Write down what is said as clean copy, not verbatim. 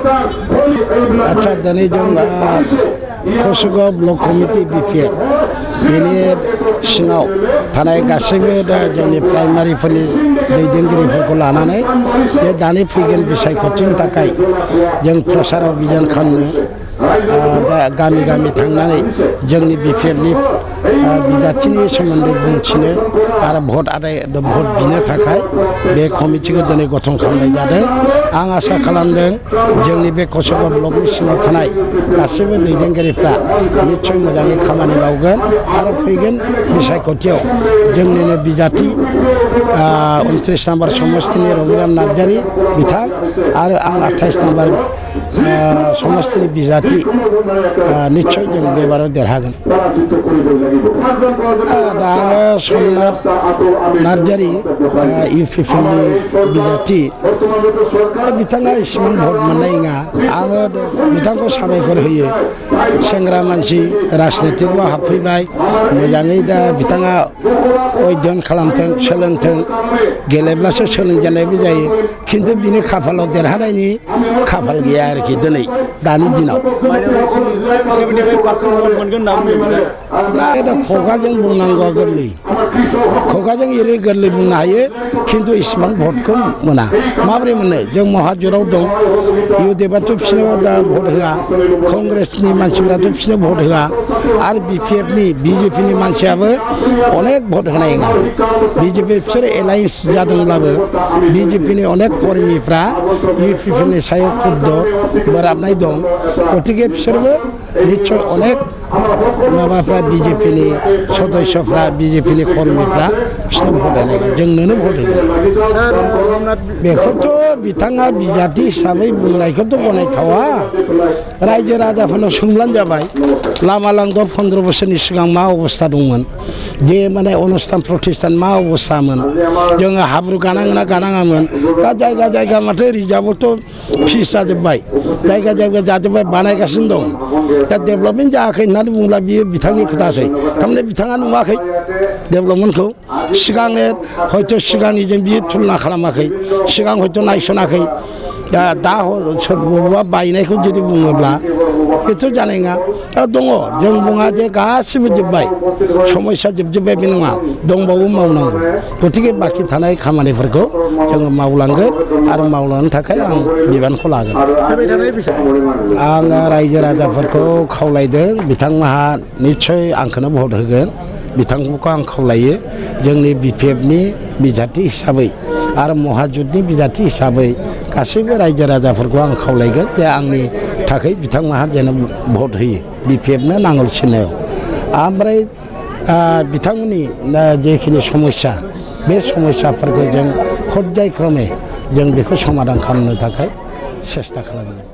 अच्छा दिनै जों कसुगाव ब्लक कमिटि बिपिएफ बेनि सिङाव थानाय गासैबो दा जोंनि प्राइमारिफोरनि दैदेनगिरिफोरखौ लानानै बे दानि फैगोन बिसायख'थिनि थाखाय जों प्रसार अभियान खालामनो गामि गामि थांनानै जोंनि बिपिएफनि बिजाथिनि सोमोन्दै बुंथिनो आरो भट बिनो थाखाय बे कमिटिखौ दिनै गठन खालामनाय जादों। आं आसा खालामदों जोंनि बे कसुगाव ब्लकनि सिङाव थानाय गासैबो दैदेनगिरिफ्रा निस्सय मोजाङै खामानि मावगोन आरो फैगोन बिसायख'थियाव जोंनिनो बिजाथि 29 नम्बर समस्तिनि रबिराम नार्जारी बिथां आरो आं 28 नम्बर समस्तिनि बिजाथि निस्सय जों बेबाराव देरहागोन। दा आङो समनाथ नार्जारी इउपिपिनि बिजाथि बिथाङा इसेबां भट मोननाय नङा। आङो बिथांखौ साबायखर होयो। सेंग्रा मानसि राजनितिकआव हाबफैबाय मोजाङै दा बिथाङा अध्ययन खालामथों सोलोंथों गेलेब्लासो सोलोंजानायबो जायो खिन्थु बिनि खाफालाव देरहानायनि खाफाल गैया आरोखि दिनै दानि दिनाव। दा खुगाजों बुंनांगौआ गोरलै खुगाजों एरै गोरलै बुंनो हायो खिन्थु इसेबां भटखौ मोना। माबोरै मोनो जों महाजुराव दं इउडिएफआथ' बिसोरनो दा भट होआ कंग्रेसनि मानसिफ्राथ' बिसोरनो भट होआ आरो बिपिएफनि बिजेपिनि मानसियाबो अनेक भट होनाय नङा। बिजेपि बिसोर एलायन्स जादोंब्लाबो बिजेपिनि अनेक कर्मिफ्रा इउपिपिनि सायाव खुद्द बोराबनाय दं गतिके बिसोरबो निस्सय अनेक माबाफ्रा बिजेपिनि सदस्यफ्रा बिजेपिनि कर्मिफ्रा बिसोरनो भट होनाय जोंनोनो भट होगोन। बेखौथ' बिथाङा बिजाथि हिसाबै बुंनायखौथ' गनायथावा। रायजो राजाफोरनाव सोंब्लानो जाबाय लामा लांगोआव 15 बोसोरनि सिगां मा अबस्था दंमोन जे माने अनुस्थान प्रतिष्ठान मा अबस्थामोन जोङो हाब्रु गानाङोना गानाङामोन। दा जायगा जायगा माथो रिजार्भआवथ' फिस जाजोब्बाय जायगा जायगा जाजोब्बाय बानायगासिनो दं। दा डेभेलपमेन्ट जायाखै होननानै बुंब्ला बियो बिथांनि खोथासै थारमाने बिथाङा नुवाखै डेभेलपमेन्टखौ सिगांनो हयथ' सिगांनिजों बियो तुलना खालामाखै सिगां हयथ' नायसनाखै। दा बबेबा बायनायखौ जुदि बुङोब्ला बेथ' जानाय नङा। दङ जों बुङा जे गासिबो जोब्बाय समस्या जोबजोब्बाय बे नङा दंबावो मावनांगौ। गतिके बाखि थानाय खामानिफोरखौ जोङो मावलांगोन आरो मावलांनो थाखाय आं बिबानखौ लागोन। आङो रायजो राजाफोरखौ खावलायदों बिथांमोनहा निस्सय आंखौनो भट होगोन बिथांमोनखौ आं खावलायो जोंनि बिपिएफनि बिजाथि हिसाबै आरो महाजुथनि बिजाथि हिसाबै गासैबो रायजो राजाफोरखौ आं खावलायगोन जे आंनि थाखाय बिथांमोनहा जेन भट होयो बिपिएफनो नांगोल सिननायाव। ओमफ्राय बिथांमोननि जेखिनि समस्या बे समस्याफोरखौ जों हदाय क्रमे जों बेखौ समाधान खालामनो थाखाय सेस्था खालामगोन।